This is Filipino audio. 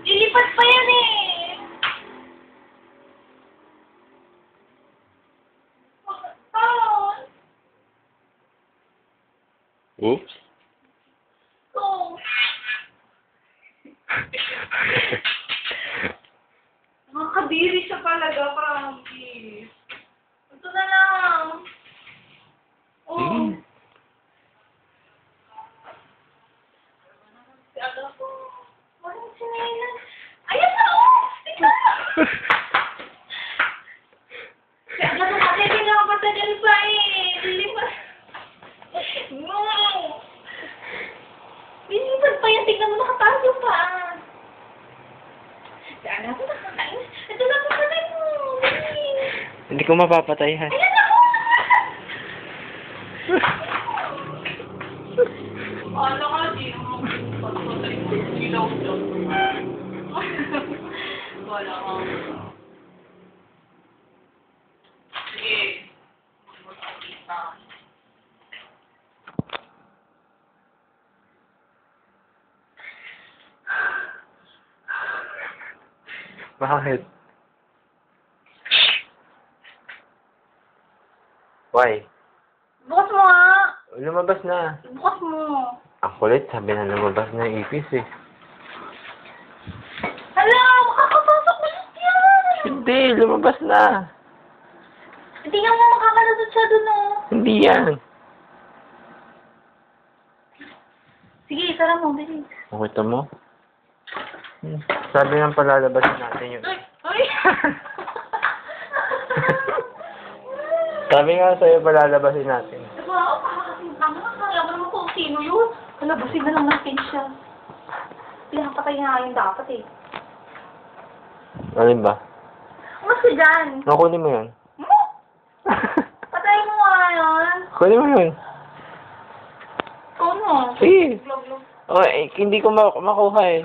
Lilipat pa yan eh. Oops. Oh. Nakakadiri siya talaga, promise. Ito na lang. Oh. Si Aga po. Walang sinilas. Ayan na, oh! Tingnan na! Si Aga po kasi hindi na matagal pa eh. Lilipat. No! Lilipat pa yan. Tingnan mo, nakataas yung paa. Si Aga po nakakain. Ito na po patay mo. Hindi ko mapapatayan. Ayan na, oh! Ano ka, di mo pagpatay mo. Ilaw dyan. Wala ka. Sige. Magpapakita. Bakit? Why? Bukas mo nga. Lumabas na. Bukas mo. Ang kulit, sabi na lumabas na yung ipis eh. Hala, makakapasok ulit yan. Hindi, lumabas na. Hindi nga mo makakalasot siya dun, oh. Hindi yan. Sige, tara mo, bilis. Nakita mo? Sabi nga palalabasin natin yun. Ay! Ay! Sabi nga sa'yo palalabasin natin. Diba, pakakasing tama. Kaya mo naman kung sino yun. Kalabasin na lang natin siya. Pinapatay nga yun dapat eh. Alin ba? Umas ka dyan. Nakunin mo yun. Mo? Patay mo nga yun. Kunin mo yun. Ikaw mo. Sige. Glog-glog. Oh, eh, hindi ko makuha eh.